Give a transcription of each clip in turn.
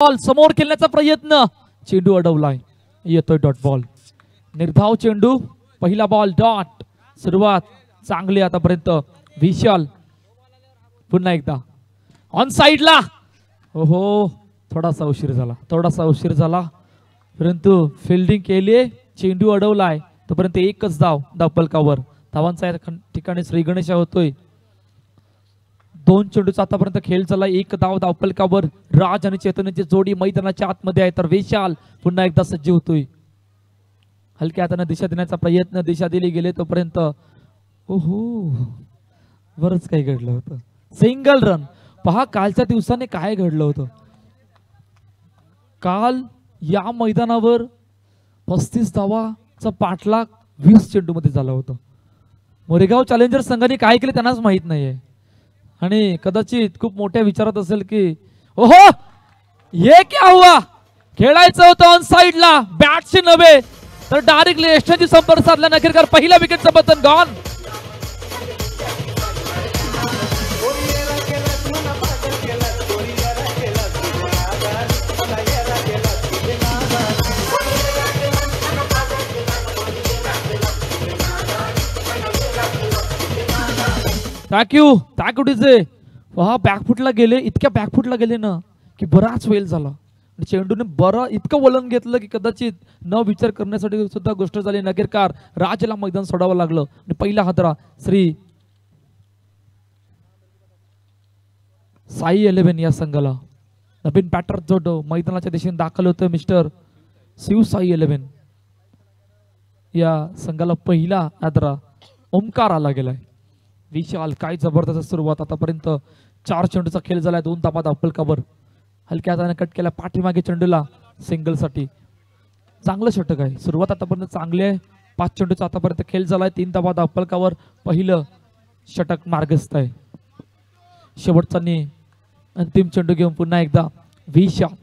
Ball समोर खेळण्याचा प्रयत्न, चेंडू अडवलाय, येतोय डॉट बॉल. निर्धाव चेंडू, पहिला बॉल डॉट. सुरुवात चांगली आतापर्यंत. विशाल पुन्हा एकदा ऑन साइडला. ओहो, थोडासा उशीर झाला परंतु फिल्डिंग केली, चेंडू अडवलाय. तोपर्यंत एकच धावपलकावर. धावांचा या ठिकाणी श्री गणेश होतोय. 2 चेंडूचा आतापर्यंत खेळ झाला. 1 धावपलकावर. राज आणि चैतन्याची जोडी मैदानाच्या आतमध्ये आहे. तर विशाल पुन्हा एकदा सज्ज होतोय. हलक्या हाताने दिशा देण्याचा प्रयत्न, दिशा दिली गेले तोपर्यंत ओहो, बरंच काही घडलं होतं. Single run. पहा कालच्या दिवसाने काय घडलं होतं. काल या मैदानावर 35 धावाचा पाठलाग 20 चेंडू मध्ये झाला होता. मोरेगाव चॅलेंजर संघाने काय केले त्यांनाच माहित नाहीये आणि कदाचित खूप मोठ्या विचारात असेल की ओहो ये क्या हुआ. खेळायचं होतं ऑन साइडला, बॅटशी नव्हे तर डायरेक्टली यष्टींची संपर्क साधला. नखेरकर पहिल्या विकेटचं पतन गॉन. ताकुटीचे पहा बॅकफुटला गेले, इतक्या बॅकफुटला गेले ना की बराच वेळ झाला. चेंडूने बरं इतकं वलन घेतलं की कदाचित न विचार करण्यासाठी सुद्धा गोष्ट झाली. नगरकार राजला मैदान सोडावं लागलं आणि पहिला हादरा श्री साई 11 या संघाला. नवीन बॅटर जोड मैदानाच्या दिशेने दाखल होतं मिस्टर शिव साई 11 या संघाला. पहिला हादरा ओमकार आला गेलाय. विशाल काय जबरदस्त सुरुवात. आतापर्यंत 4 चेंडूचा खेळ झालाय. 2 धावा धावपलकावर. हलक्या हाताने कट केला पाठीमागे चेंडूला सिंगल साठी. चांगलं षटक आहे. सुरुवात आतापर्यंत चांगली आहे. 5 चेंडूचा आतापर्यंत खेळ झालाय. 3 धावा धावपलकावर. पहिलं षटक मार्गस्थ आहे. शेवटचा अंतिम चेंडू घेऊन पुन्हा एकदा विशाल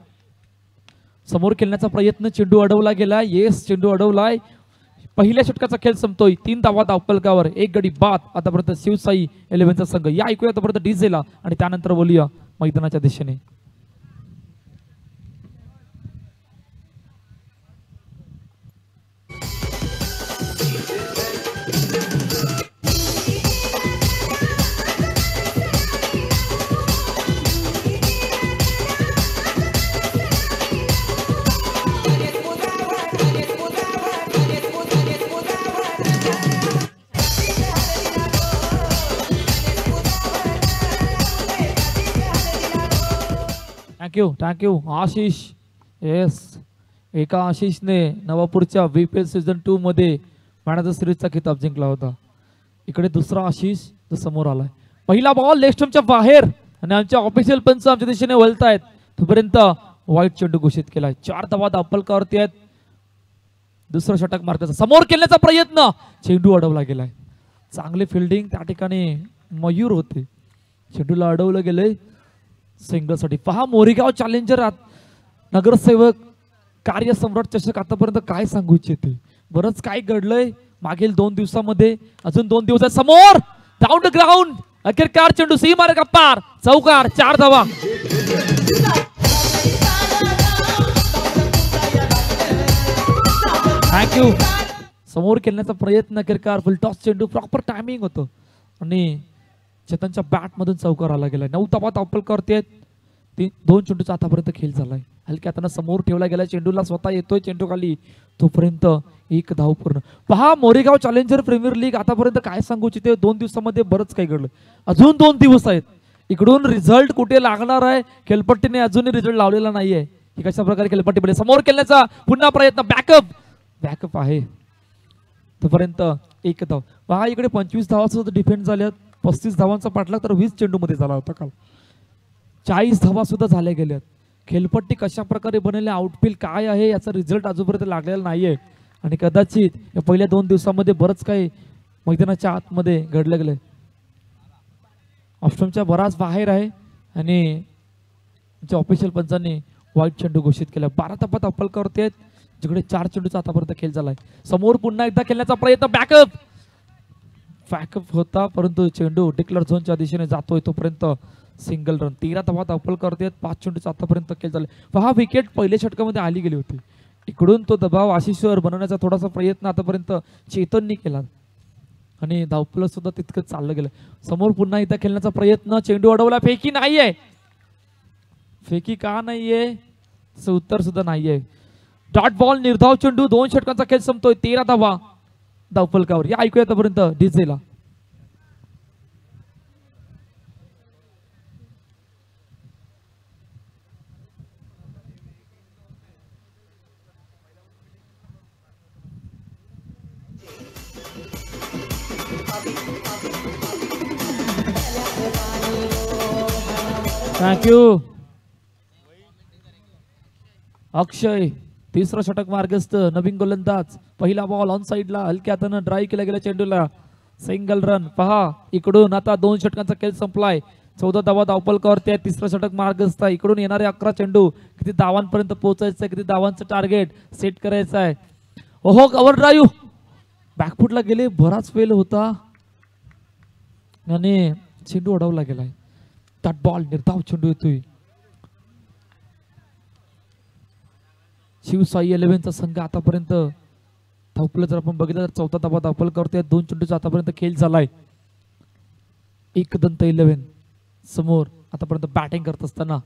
समोर खेळण्याचा प्रयत्न. चेंडू अडवला गेलाय. येस, चेंडू अडवलाय. पहिल्या षटकाचा खेळ संपतोय. 3 धावा धावपलकावर. 1 गडी बाद. आतापर्यंत शिवसाई 11चा संघ. या ऐकूया आतापर्यंत डीजेला आणि त्यानंतर बोलूया मैदानाच्या दिशेने. थँक्यू आशिष. येस, एका आशिषने नवापूरच्या VPL सीझन 2 मध्ये मॅन ऑफ द सिरीजचा खिताब जिंकला होता. इकडे दुसरा आशिष जो समोर आलाय. पहिला बॉल लेग स्टंपच्या बाहेर आणि आमच्या ऑफिशियल पंच आमच्या दिशेने वळतायत. तोपर्यंत वाईट चेंडू घोषित केलाय. 4 धावा धावपलकावरती आहेत. दुसरं षटक मार्गाचा समोर केल्याचा प्रयत्न, चेंडू अडवला गेलाय. चांगली फिल्डिंग त्या ठिकाणी मयूर होते. चेंडूला अडवलं गेलंय सिंगल साठी. पहा मोरेगाव चॅलेंजर नगरसेवक कार्यसम्राट चषक आतापर्यंत काय सांगू इच्छिते. बरंच काय घडलंय मागील 2 दिवसामध्ये. अजून 2 दिवस समोर डाऊन द ग्राउंड. अखेरकार चेंडू सीमारेखा पार. चौकार. 4 धावा. थँक्यू. समोर खेळण्याचा प्रयत्न. अखेरकार फुल टॉस चेंडू. प्रॉपर टायमिंग होतं आणि चेतनच्या बॅट मधून चौकार आला गेलाय. 9 धावा धावपलकावरती आहेत. 2 चेंडूचा आतापर्यंत खेळ झालाय. हलक्या हाताने समोर ठेवला गेला. चेंडूला स्वतः येतोय चेंडू खाली. तोपर्यंत 1 धाव पूर्ण. पहा मोरेगाव चॅलेंजर प्रीमियर लीग आतापर्यंत काय सांगू इच्छिते. 2 दिवसामध्ये बरंच काही घडलं. अजून 2 दिवस आहेत. इकडून रिझल्ट कुठे लागणार आहे. खेळपट्टीने अजूनही रिझल्ट लावलेला नाहीये. की कशा प्रकारे खेळपट्टी पडले. समोर खेळण्याचा पुन्हा प्रयत्न. बॅकअप आहे. तोपर्यंत 1 धाव. पहा इकडे 25 धावा सुद्धा डिफेंड झाल्यात. 35 धावांचा पाठलाग तर 20 चेंडू मध्ये झाला होता काल. 40 धावा सुद्धा झाल्या गेल्यात. खेळपट्टी कशा प्रकारे बनेल, आउटफील्ड काय आहे याचा रिझल्ट अजूनपर्यंत लागलेला नाहीये आणि कदाचित या पहिल्या 2 दिवसामध्ये बरंच काही मैदानाच्या आतमध्ये घडलं गेलंय. ऑप्शनच्या बराच बाहेर आहे आणि ऑफिशियल पंचांनी वाईट चेंडू घोषित केला. 12 धावा धावपलकावरती आहेत. जिकडे 4 चेंडूचा आतापर्यंत खेळ झालाय. समोर पुन्हा एकदा खेळण्याचा प्रयत्न. बॅकअप होता परंतु चेंडू डिक्लेअर झोनच्या दिशेने जातोय. तोपर्यंत सिंगल रन. 13 धावा धावपल करतात. 5 चेंडूचा आतापर्यंत खेळ झाले. पहा विकेट पहिल्या षटकामध्ये आली गेली होती. इकडून तो दबाव आशिषवर बनवण्याचा थोडासा प्रयत्न आतापर्यंत चेतननी केला आणि धावपल सुद्धा तितकं चाललं गेलं. समोर पुन्हा एकदा खेळण्याचा प्रयत्न. चेंडू अडवला. फेकी नाहीये. फेकी का नाहीये उत्तर सुद्धा नाहीये. डॉट बॉल निर्धाव चेंडू. 2 षटकांचा खेळ संपतोय. 13 धावा धावपलकावर. या ऐकूया आतापर्यंत डीजेला. थँक्यू. अक्षय तिसरं षटक मार्गस्थ. नवीन गोलंदाज. पहिला बॉल ऑन साइडला हलक्या हातानं ड्राईव्ह केला गेला चेंडूला. Single run. पहा इकडून आता 2 षटकांचा खेळ संपलाय. 14 धावा धावपलकावरती. तिसरं षटक मार्गस्थ. इकडून येणारे 11 चेंडू. किती धावांपर्यंत पोहोचायचं, किती धावांचं टार्गेट सेट करायचं आहे. ओहो कव्हर ड्राईव्ह. बॅकफुटला गेले. बराच फेल होता आणि चेंडू अडवला गेलाय. डॉट बॉल निर्धाव चेंडू येतोय. शिवसाई 11चा संघ आतापर्यंत धावपल जर आपण बघितलं तर 14 धावा धावपल करतोय. 2 चेंडूचा आतापर्यंत खेळ झालाय. एकदंत 11 समोर आतापर्यंत बॅटिंग करत असताना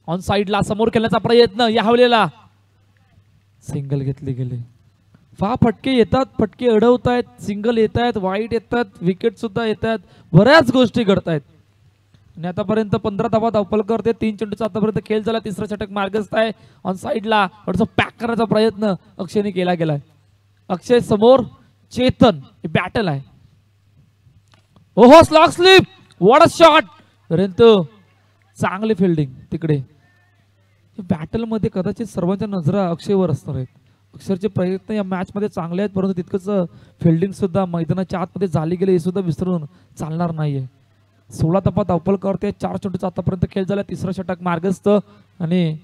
ऑन साइडला समोर खेळण्याचा प्रयत्न. या हवलेला सिंगल घेतले गेले. पहा फटके येतात, फटके अडवतायत, सिंगल येत आहेत, वाईट येतात, विकेट सुद्धा येत आहेत, बऱ्याच गोष्टी घडतायत. आणि आतापर्यंत 15 धावा धावपल करते. 3 चेंडूचा आतापर्यंत खेळ झाला. तिसरं षटक मार्गस्थ आहे. ऑन साइडला थोडंसं पॅक करण्याचा प्रयत्न अक्षयने केला गेलाय. अक्षय समोर. चेतन. बॅटल आहे. ओहो slog slip. What a shot. परंतु चांगली फिल्डिंग तिकडे. बॅटल मध्ये कदाचित सर्वांच्या नजरा अक्षयवर असणार आहेत. अक्षरचे प्रयत्न या मॅच मध्ये चांगले आहेत, परंतु तितकंच फिल्डिंग सुद्धा मैदानाच्या आतमध्ये झाली गेली हे सुद्धा विसरून चालणार नाहीये. 16 धावा धावपल करते. 4 चेंडूचा आतापर्यंत खेळ झाला. तिसरं षटक मार्गस्थ आणि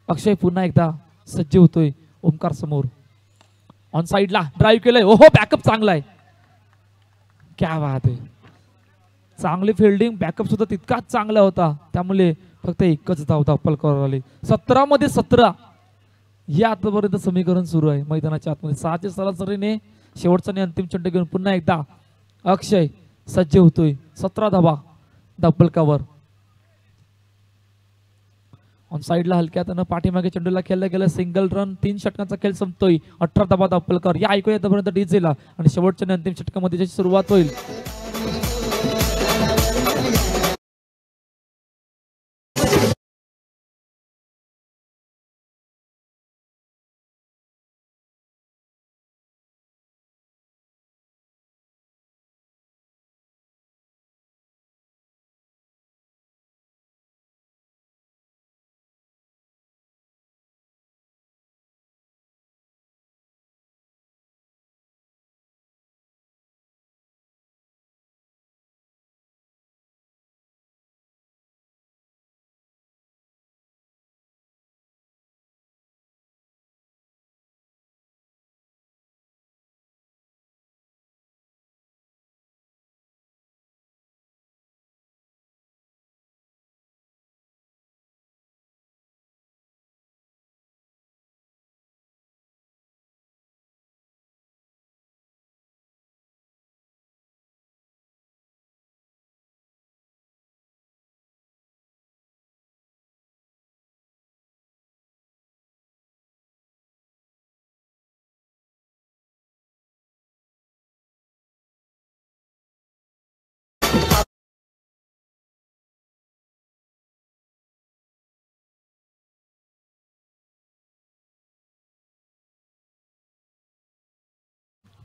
अक्षय पुन्हा एकदा सज्ज होतोय ओमकार समोर. ऑन साइडला ड्राईव्ह केलंय. ओहो बॅकअप चांगला आहे. क्या बात आहे. चांगली फिल्डिंग. बॅकअप सुद्धा तितकाच चांगला होता. त्यामुळे फक्त एकच धाव धावपल करावं आली. 17 मध्ये 17 हे आतापर्यंत समीकरण सुरू आहे मैदानाच्या आतमध्ये. 6च्या सरासरीने शेवटचा आणि अंतिम चेंडू घेऊन पुन्हा एकदा अक्षय सज्ज होतोय. 17 धावा धावपलकावर. ऑन साइडला हलक्या हातानं पाठीमागे चेंडूला खेळला गेला. Single run. 3 षटकांचा खेळ संपतोय. 18 धावा धावपलकावर. या ऐकूया आतापर्यंत डीजेला आणि शेवटच्या आणि अंतिम षटकामध्ये ज्याची सुरुवात होईल.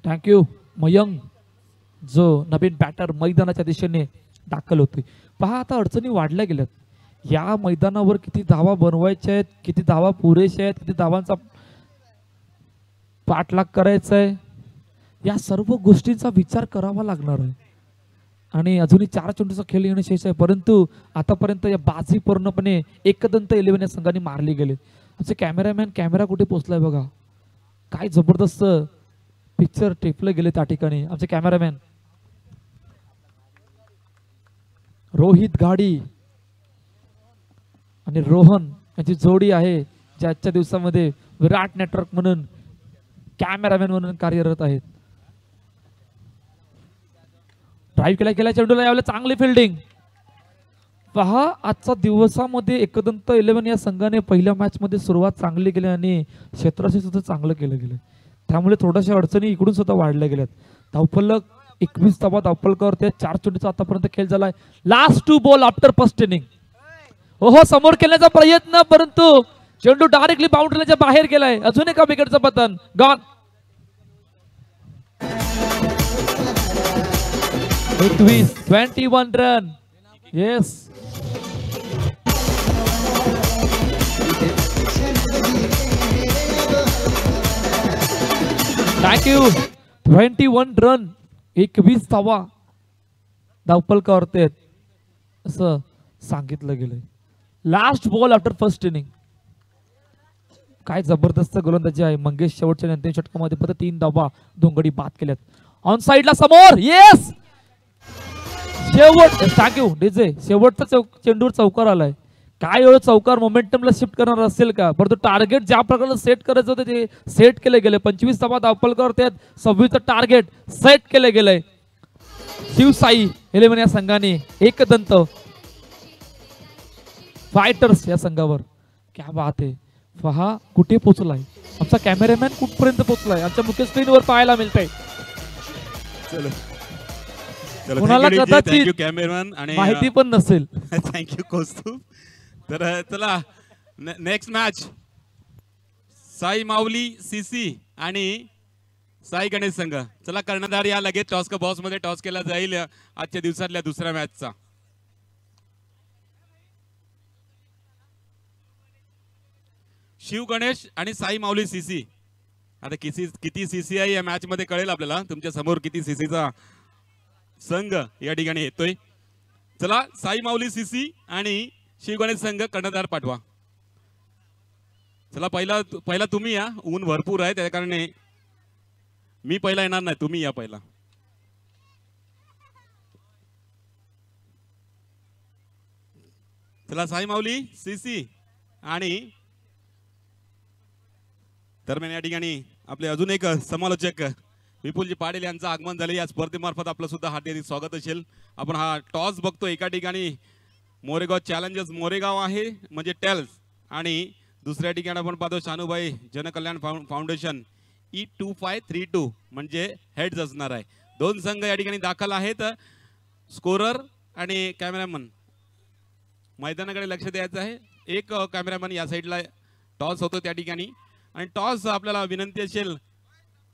थँक्यू मयंक जो नवीन बॅटर मैदानाच्या दिशेने दाखल होतोय. पहा आता अडचणी वाढल्या गेल्यात. या मैदानावर किती धावा बनवायच्या आहेत, किती धावा पुरेशा आहेत, किती धावांचा पाठलाग करायचा आहे, या सर्व गोष्टींचा विचार करावा लागणार आहे. आणि अजूनही 4 चेंडूचा खेळ येणं शेष आहे, परंतु आतापर्यंत या बाजी पूर्णपणे एकदंत 11 या संघाने मारली गेले. आमचे कॅमेरामॅन कॅमेरा कुठे पोहोचलाय बघा. काय जबरदस्त पिक्चर टेपले गेले त्या ठिकाणी आमचे कॅमेरामॅन. रोहित गाडी आणि रोहन यांची जोडी आहे, जे आजच्या दिवसामध्ये विराट नेटवर्क म्हणून कॅमेरामॅन म्हणून कार्यरत आहेत. ड्राईव्ह केला चेंडूला, यावेळेला चांगली फिल्डिंग. पहा आजच्या दिवसामध्ये एकदंत 11 या संघाने पहिल्या मॅच मध्ये सुरुवात चांगली केली आणि क्षेत्राशी सुद्धा चांगलं केलं गेलं, त्यामुळे थोड्याशा अडचणी इकडून सुद्धा वाढल्या गेल्यात. धावफलक 21 धावा धावफलकावर ते 4 चेंडूचा आतापर्यंत खेळ झालाय. Last 2 ball after first inning. हो समोर खेळण्याचा प्रयत्न, परंतु चेंडू डायरेक्टली बाउंड्रीच्या बाहेर गेलाय. अजून एका विकेटचं पतन gone. 21 run. Yes thank you. 21 run 21 धावा धावफलकावर ते असं सांगितलं गेलंय. Last ball after first inning. काय जबरदस्त गोलंदाजी आहे. मंगेश शेवटच्या अंतिम षटकामध्ये फक्त 3 धावा 2 गडी बाद केल्यात. ऑन साइडला समोर. येस शेवट. Thank you DJ. शेवटचा चेंडूवर चौकार आलाय. काय एवढं चौकार मोमेंटमला शिफ्ट करणार असेल का, परंतु टार्गेट ज्या प्रकारे सेट करायचं होतं ते सेट केले गेले. 25 धावा धावफलकावर त्यात 26चं टार्गेट सेट केले गेलंय. शिवसाई 11 या संघाने एकदंत फायटर्स या संघावर. क्या बात आहे. पहा कुठे पोहोचलाय आमचा कॅमेरामॅन, कुठपर्यंत पोहोचलाय आमच्या मुख्य स्क्रीनवर पाहायला मिळतंय. कोणाला कदाचित कॅमेरामॅन आणि माहिती पण नसेल. थँक्यू कौस्तुभ. तर चला नेक्स्ट मॅच साई माऊली सीसी आणि साई गणेश संघ. चला कर्णधार या लगेच टॉस का बॉक्स मध्ये टॉस केला जाईल आजच्या दिवसातल्या दुसऱ्या मॅचचा. शिव गणेश आणि साई माऊली सीसी. आता किती सीसी आहे या मॅच मध्ये कळेल आपल्याला. तुमच्या समोर किती सीसीचा संघ या ठिकाणी येतोय. चला साई माऊली सीसी आणि शिव गणेश संघ कर्णधार पाठवा. चला पहिला तुम्ही या. ऊन भरपूर आहे त्या कारणे मी पहिला येणार नाही, तुम्ही या पहिला. चला साई माऊली सीसी आणि दरम्यान या ठिकाणी आपले अजून एक समालोचक विपुलजी पाटील यांचं आगमन झाले. या स्पर्धेमार्फत आपलं सुद्धा हार्दिक स्वागत असेल. आपण हा टॉस बघतो. एका ठिकाणी मोरेगाव चॅलेंजर्स मोरेगाव आहे म्हणजे टेल्स, आणि दुसऱ्या ठिकाणी आपण पाहतो शानूबाई जनकल्याण फाउंडेशन E2532 म्हणजे हेड्स असणार आहे. 2 संघ या ठिकाणी दाखल आहेत. स्कोरर आणि कॅमेरामन मैदानाकडे लक्ष द्यायचं आहे. एक कॅमेरामन या साईडला टॉस होतो त्या ठिकाणी, आणि टॉस आपल्याला विनंती असेल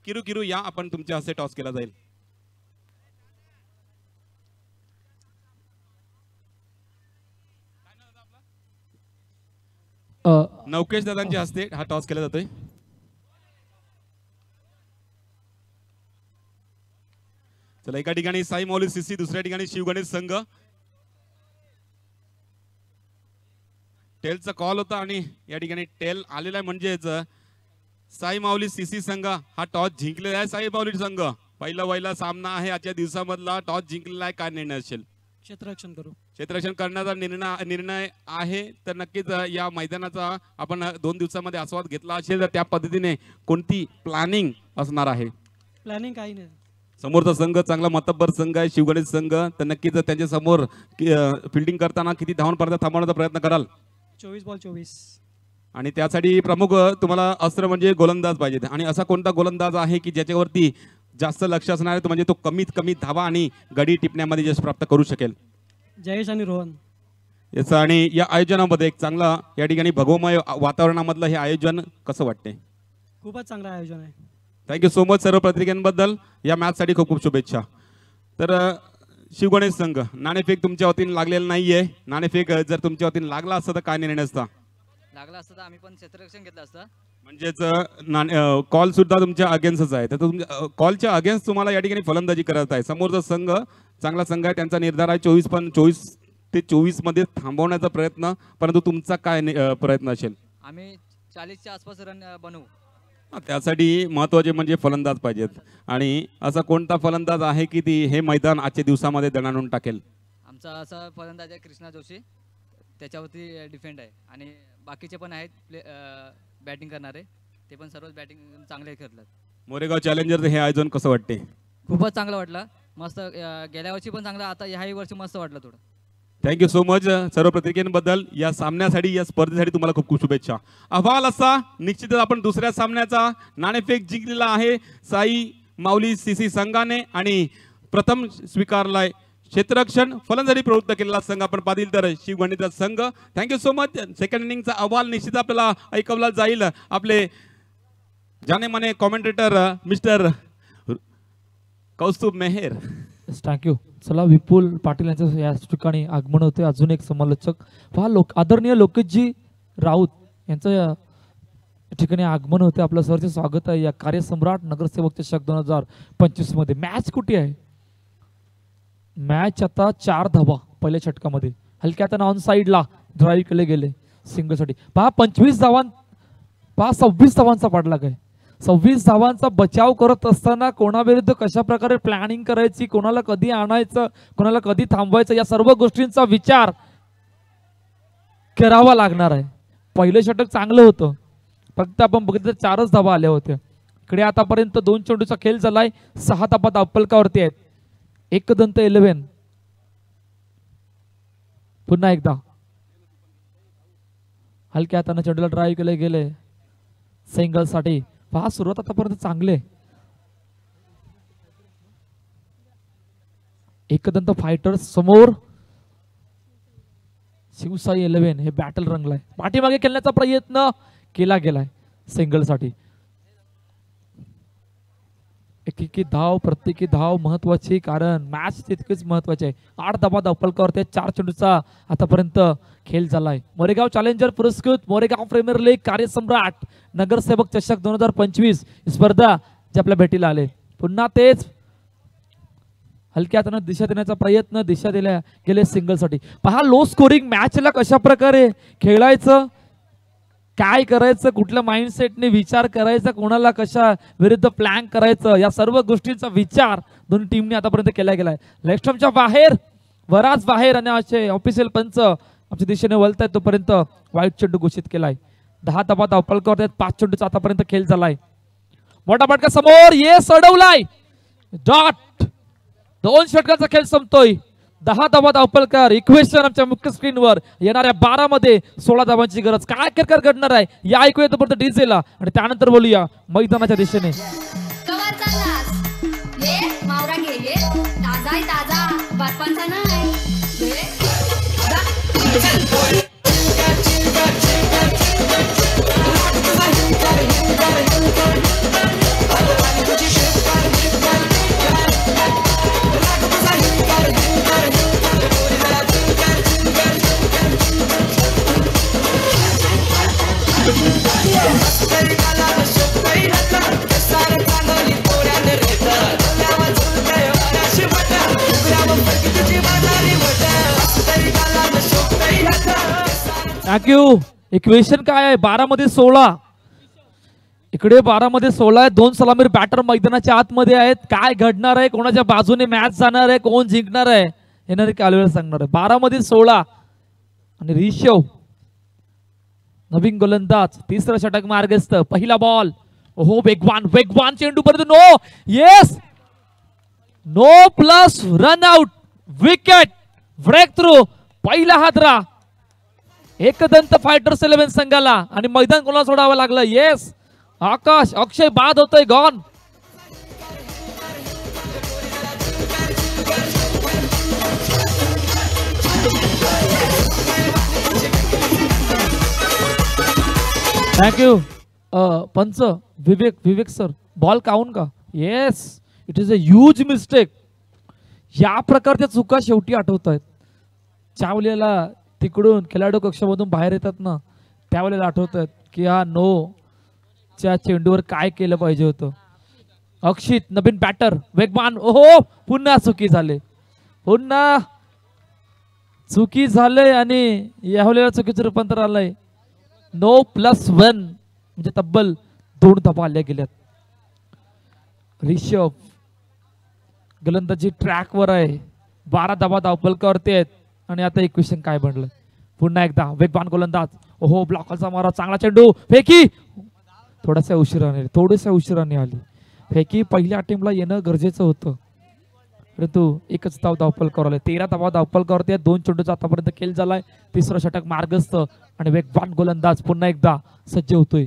किरू या, आपण तुमच्या हस्ते टॉस केला जाईल. नवकेश दादांच्या हस्ते हा टॉस केला जातोय. चला एका ठिकाणी साई माऊली सीसी, दुसऱ्या ठिकाणी शिवगणेश संघ. टेलचा कॉल होता आणि या ठिकाणी टेल आलेला आहे, म्हणजेच साई माऊली सीसी संघ हा टॉस जिंकलेला आहे. साई माऊली संघ पहिला सामना आहे आजच्या दिवसामधला, टॉस जिंकलेला आहे. काय निर्णय असेल? क्षेत्ररक्षण करू. क्षेत्ररक्षण करण्याचा निर्णय आहे. तर नक्कीच या मैदानाचा आपण 2 दिवसामध्ये आस्वाद घेतला असेल तर त्या पद्धतीने कोणती प्लॅनिंग असणार आहे? प्लॅनिंग काही नाही. समोरचा संघ चांगला मतब्बर संघ आहे शिवगणेश संघ, तर नक्कीच त्यांच्या समोर फिल्डिंग करताना किती धावांपर्यंत थांबवण्याचा प्रयत्न कराल? 24 बॉल 24. आणि त्यासाठी प्रमुख तुम्हाला अस्त्र म्हणजे गोलंदाज पाहिजे. आणि असा कोणता गोलंदाज आहे की ज्याच्यावरती जास्त लक्ष असणार आहे, तो म्हणजे तो कमीत कमी धावा आणि गडी टिपण्यामध्ये यश प्राप्त करू शकेल? जयेश आणि रोहन. याचं आणि या आयोजनामध्ये एक चांगला या ठिकाणी भगवमय वातावरणामधलं हे आयोजन कसं वाटते? खूपच चांगलं आयोजन आहे. थँक्यू सो मच सर्व प्रतिक्रियांबद्दल. या मॅचसाठी खूप खूप शुभेच्छा. तर शिवगणेश संघ, नाणेफेक तुमच्या वतीने लागलेलं नाहीये. नाणेफेक जर तुमच्या वतीने लागला असता तर काय निर्णय असता? लागला असता तर आम्ही पण क्षेत्ररक्षण घेतलं असतं. म्हणजेच कॉल सुद्धा तुमच्या अगेन्स्टच आहे, तर तुमच्या कॉलच्या अगेन्स्ट तुम्हाला या ठिकाणी फलंदाजी करत आहे. समोरचा संघ चांगला संघ आहे, त्यांचा निर्धार आहे 24 ते 24 मध्ये थांबवण्याचा प्रयत्न, परंतु तुमचा काय प्रयत्न असेल? आम्ही 40च्या आसपास रन बनवू. त्यासाठी महत्त्वाचे म्हणजे फलंदाज पाहिजेत. आणि असा कोणता फलंदाज आहे की ती हे मैदान आजच्या दिवसामध्ये दणाणून टाकेल? आमचा असा फलंदाज आहे कृष्णा जोशी, त्याच्यावरती डिफेंड आहे आणि बाकीचे पण आहेत बॅटिंग करणारे, ते पण सर्वच बॅटिंग चांगले खेळतात. मोरेगाव चॅलेंजरचं हे आयोजन कसं वाटते? खूपच चांगलं वाटलं, मस्त. गेल्या वर्षी पण चांगलं, आता ह्याही वर्षी मस्त वाटलं थोडं. थँक्यू सो मच सर्व प्रतिक्रियांबद्दल. या सामन्यासाठी, या स्पर्धेसाठी तुम्हाला खूप खूप शुभेच्छा. अहवाल असा निश्चितच आपण दुसऱ्या सामन्याचा नाणेफेक जिंकलेला आहे साई माऊली सीसी संघाने आणि प्रथम स्वीकारलाय क्षेत्ररक्षण फलंदाजी प्रवृत्त केलेला संघ आपण पाहिल तर शिवगणित संघ. Thank you so much. सेकंड इनिंगचा अहवाल निश्चित आपल्याला ऐकवला जाईल. आपले जाने माने commentator mister Kaustubh Mehar. Thank you. चला, विपुल पाटील यांचं या ठिकाणी आगमन होते. अजून एक समालोचक पहा, आदरणीय लोकेशजी राऊत यांचं या ठिकाणी आगमन होते. आपलं सरचे स्वागत आहे या कार्यसम्राट नगरसेवक चषक 2025 मध्ये. मॅच कुठे आहे? मॅच आता 4 धावा पहिल्या षटकामध्ये. हलक्या हाताने ऑन साईडला ड्राईव्ह केले गेले सिंगलसाठी. पहा 26 धावां, पहा 26 धावांचा पाठलाग आहे. 26 धावांचा बचाव करत असताना कोणाविरुद्ध कशा प्रकारे प्लॅनिंग करायची, कोणाला कधी आणायचं, कोणाला कधी थांबवायचं, या सर्व गोष्टींचा विचार करावा लागणार आहे. पहिलं षटक चांगलं होतं, फक्त आपण बघितलं 4च धावा आल्या होत्या. इकडे आतापर्यंत 2 चेंडूचा खेळ झालाय, 6 धावा धावफलकावरती आहेत. एकदंत 11. पुन्हा एकदा हलक्या हाताने चेंडूला ड्राईव्ह केले गेले सिंगल साठी. पहा सुरुवात आतापर्यंत चांगले. एकदंत फायटर्स समोर शिवसाई 11. हे बॅटल रंगलाय. पाठीमागे खेळण्याचा प्रयत्न केला गेलाय सिंगल साठी. एकेकी धाव, प्रत्येकी धाव महत्वाची, कारण मॅच तितकीच महत्वाची आहे. 8 धावा धावफलकावरती 4 चेंडूचा आतापर्यंत खेळ झालाय. मोरेगाव चॅलेंजर पुरस्कृत मोरेगाव प्रीमियर लीग कार्यसम्राट नगरसेवक चषक 2025 स्पर्धा जे आपल्या भेटीला आले. पुन्हा तेच हलक्या हाताने दिशा देण्याचा प्रयत्न, दिशा दिल्या गेले सिंगल साठी. पहा लो स्कोरिंग मॅचला कशा प्रकारे खेळायचं, काय करायचं, कुठल्या माइंडसेटने विचार करायचा, कोणाला कशा विरुद्ध प्लॅन करायचं, या सर्व गोष्टींचा विचार दोन्ही टीमने आतापर्यंत केला गेलाय. लेग स्टंपच्या बाहेर, बराच बाहेर, आणि असे ऑफिशियल पंच आमच्या दिशेने वळतायत तोपर्यंत वाईट चेंडू घोषित केलाय. 10 धावा धावफलकावर 5 चेंडूचा आतापर्यंत खेळ झालाय. मोठा फटका समोर, येस अडवलाय. डॉट. 2 षटकांचा खेळ संपतोय. 10 धावा धावफलकार. इक्वेशन आमच्या मुख्य स्क्रीनवर. येणाऱ्या 12 मध्ये 16 धावांची गरज. काय क्रिकेट घडणार आहे या ऐकूया तोपर्यंत डीजेला, आणि त्यानंतर बोलूया मैदानाच्या दिशेने. कवर चाललास ये मावरा घे ये ताजा आहे ताजा बातपांचा नाही ये थँक्यू. इक्वेशन काय आहे? 12 मध्ये 16. इकडे 12 मध्ये 16 आहे. 2 सलामीर बॅटर मैदानाच्या आतमध्ये आहेत. काय घडणार आहे, कोणाच्या बाजूने मॅच जाणार आहे, कोण जिंकणार आहे, येणारे कालवेळ सांगणार आहे. 12 मध्ये 16 आणि रिषव नवीन गोलंदाज. तिसरं षटक मार्गस्थ. पहिला बॉल. ओहो, वेगवान वेगवान चेंडू परंतु no. Yes, no plus run out. Wicket. Breakthrough. पहिला हादरा एकदंत फायटर्स 11 संघाला, आणि मैदान कोणाला सोडावं लागलं? येस, आकाश अक्षय बाद होतोय. गॉन. थँक्यू. पंच विवेक सर, बॉल काउंट का? Yes, it is a huge mistake. या प्रकारच्या चुका शेवटी आठवत आहेत. चावलेला तिकडून खेळाडू कक्षामधून बाहेर येतात ना, त्यावेळेला आठवत आहेत की हा नो च्या चेंडूवर काय केलं पाहिजे होतं. अक्षित नवीन बॅटर वेगवान. ओहो, पुन्हा चुकी झाले. पुन्हा चुकी झाले आणि यावेळेला चुकीचं रूपांतर आलंय. नो प्लस 1 म्हणजे तब्बल 2 धावा आल्या गेल्यात. रिषभ गोलंदाजी ट्रॅकवर आहे. 12 धावा धावपलकावरती आहेत आणि आता इक्वेशन काय बनलं. पुन्हा एकदा वेगवान गोलंदाज. ओहो ब्लॉकरचा मारा, चांगला चेंडू, फेकी थोड्याशा उशिराने आली. फेकी पहिल्या टीमला येणं गरजेचं होतं, परंतु एकच धाव धावपलकावर. 13 धावा धावपलकावरती 2 चेंडूचा आतापर्यंत खेळ झालाय. तिसरं षटक मार्गस्थ आणि वेगवान गोलंदाज पुन्हा एकदा सज्ज होतोय.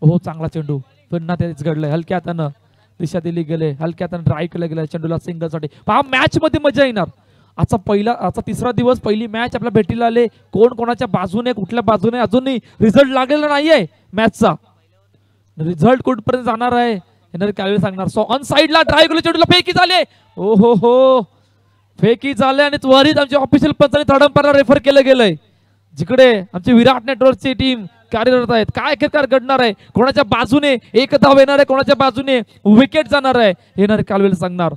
ओहो चांगला चेंडू, पुन्हा तेच घडलंय. हलक्या हातानं दिशा दिली गेले, हलक्या हातानं ड्राईव्ह केलं गेलं चेंडूला सिंगल साठी. पहा मॅच मध्ये मजा येणार. आजचा तिसरा दिवस, पहिली मॅच आपल्या भेटीला आले. कोण कोणाच्या बाजूने, कुठल्या बाजूने अजूनही रिझल्ट लागलेला नाहीये. मॅचचा रिझल्ट कुठपर्यंत जाणार आहे येणार काय सांगणार. सो ऑन साइडला ड्राईव्ह केलं, चेंडूला फेकी झाले. ओ हो फेकी झाले आणि त्वरित आमच्या ऑफिशियल पंचाने थर्ड अंपायरला रेफर केलं गेलंय. जिकडे आमची विराट नेटवर्कची टीम कार्यरत आहेत. काय खेळकार घडणार आहे, कोणाच्या बाजूने एक धाव येणार आहे, कोणाच्या बाजूने विकेट जाणार आहे येणार कालवेल सांगणार.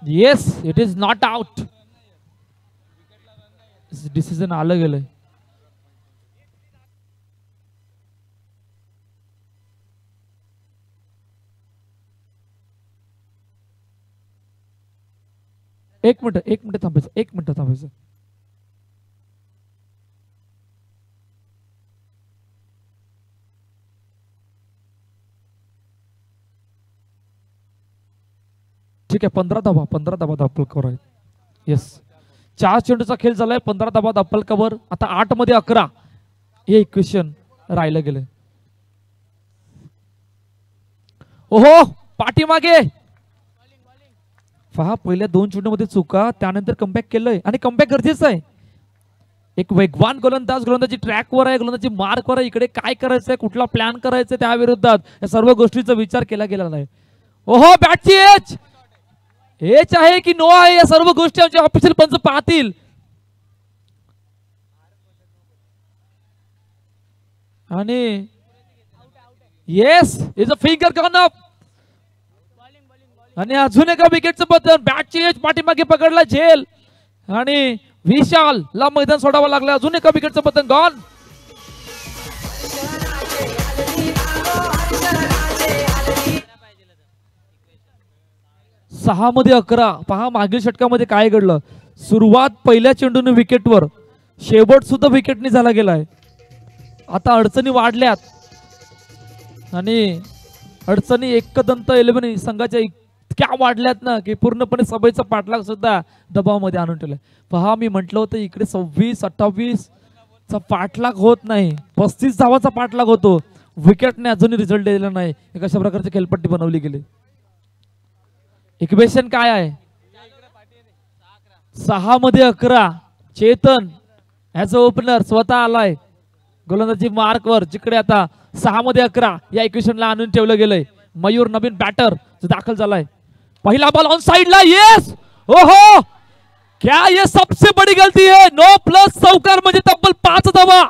Yes, it is not out. Decision आलं गेलंय. एक मिनिट थांबायचं. ठीक आहे, 15 धावा धावपलकावर आहेत. येस, 4 चेंडूचा खेळ झालाय, 15 धावा धावपलकावर. आता 8 मध्ये 11 हे इक्वेशन राहिलं गेलं. ओहो पाठीमागे पहा, पहिल्या 2 चेंडूमध्ये चुका, त्यानंतर कमबॅक केलंय आणि कमबॅक गरजेचं आहे. एक वेगवान गोलंदाजी ट्रॅकवर आहे, गोलंदाजी मार्कवर आहे. इकडे काय करायचंय, कुठला प्लॅन करायचंय, त्या विरोधात या सर्व गोष्टीचा विचार केला गेला नाही. ओहो बॅटची एच आहे की नो आहे, या सर्व गोष्टी आमचे ऑफिशियल पंच पाहतील. आणि yes is a finger gun up आणि अजून एका विकेटचं बदल. बॅटची एच पाठीमागे पकडला झेल आणि विशाल ला मैदान सोडावं लागलं. अजून एका विकेटचं बदल गॉन. सहा मध्ये 11. पहा मागील षटकामध्ये काय घडलं. सुरुवात पहिल्या चेंडूने विकेटवर, शेवट सुद्धा विकेटने झाला गेलाय. आता अडचणी वाढल्यात आणि अडचणी एकदंत 11 संघाच्या इतक्या वाढल्यात ना की पूर्णपणे सभेचा पाठलाग सुद्धा दबावामध्ये आणून ठेवलाय. पहा मी म्हटलं होतं इकडे 26-28 चा पाठलाग होत नाही, 35 धावाचा पाठलाग होतो. विकेटने अजूनही रिझल्ट दिलेला नाही. एक अशा प्रकारची खेळपट्टी बनवली गेली. इक्वेशन काय आहे, 6 मध्ये 11. चेतन ऍज अ ओपनर स्वतः आलाय गोलंदाजी मार्कवर, जिकडे आता 6 मध्ये 11 या इक्वेशनला आणून ठेवलं गेलंय. मयूर नवीन बॅटर जो दाखल झालाय. पहिला बॉल ऑन साइडला. येस, ओहो क्या ये सबसे बड़ी गलती है. नो प्लस चौकार म्हणजे तब्बल 5 धावा.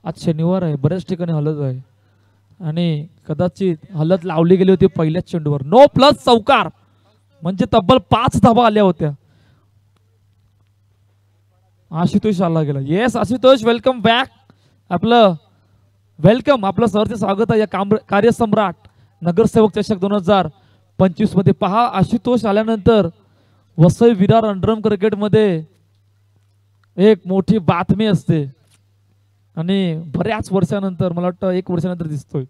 आज शनिवार आहे, बऱ्याच ठिकाणी हलत आहे आणि कदाचित हलत लावली गेली होती पहिल्याच चेंडूवर. नो प्लस चौकार म्हणजे तब्बल 5 धावा आल्या होत्या. आशुतोष आला गेला. Yes Ashutosh, welcome back. आपलं वेलकम, आपलं सरचे स्वागत आहे या कार्यसम्राट नगरसेवक चषक 2025 मध्ये. पहा आशुतोष आल्यानंतर वसई विरार अंडरम क्रिकेटमध्ये एक मोठी बातमी असते आणि बऱ्याच वर्षानंतर, मला वाटतं 1 वर्षानंतर दिसतोय.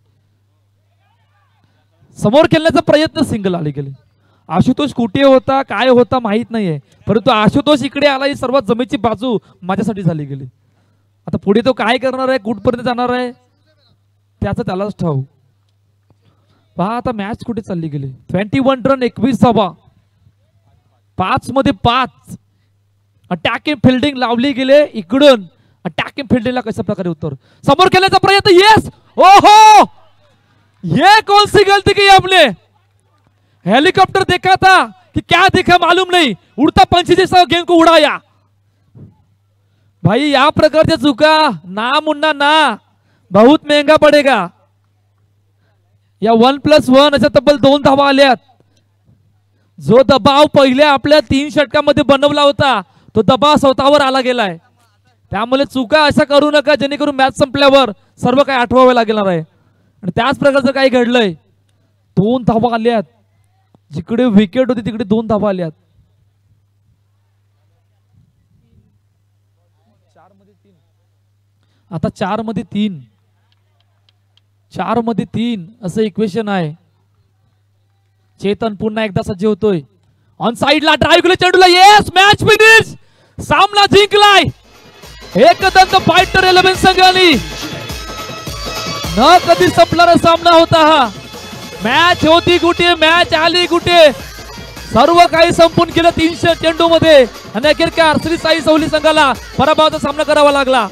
समोर खेळण्याचा प्रयत्न, सिंगल आले गेले. आशुतोष कुठे होता, काय होता माहित नाहीये, परंतु आशुतोष इकडे आला ही सर्वात जमेची बाजू माझ्यासाठी झाली गेली. आता पुढे तो काय करणार आहे, कुठपर्यंत जाणार आहे त्याचं त्यालाच ठाऊक. पहा आता मॅच कुठे चालली गेली. 21 रन 21 धावा, 5 मध्ये 5. अटॅकिंग फिल्डिंग लावली गेले इकडून. अटॅकिंग फिल्डिंगला कशा प्रकारे उत्तर, समोर खेळण्याचा प्रयत्न. येस, ओहो, ये कौन सी गलती की आपने. हेलीकॉप्टर देखा था कि क्या देखा मालूम नहीं, उड़ता पंछी जैसा गेम को उड़ाया. भाई या प्रकारच्या चुका ना मुन्ना ना, बहुत महंगा पडेगा. या 1+1 अशा तब्बल 2 धावा आल्यात. जो दबाव पहिल्या आपल्या 3 षटकामध्ये बनवला होता तो दबाव स्वतःवर आला गेलाय. त्यामुळे चुका अशा करू नका जेणेकरून मॅच संपल्यावर सर्व काही आठवावे लागणार आहे. आणि त्याच प्रकारचं काही घडलंय. 2 धावा आल्यात, जिकडे विकेट होती तिकडे 2 धावा आल्यात. आता 4 मध्ये 3, 4 मध्ये 3 असं इक्वेशन आहे. चेतन पुन्हा एकदा सज्ज होतोय. ऑन साइडला ड्राइव्ह केलं चेंडूला. येस, मॅच फिनिश, सामना जिंकलाय. एकदंत फायटर 11 संघांनी. न कधी संपणारा सामना होता हा. मॅच होती कुठे, मॅच आली कुठे, सर्व काही संपून गेलं 300 चेंडू मध्ये आणि अखेरकार श्री साई सवली संघाला पराभवाचा सामना करावा लागला.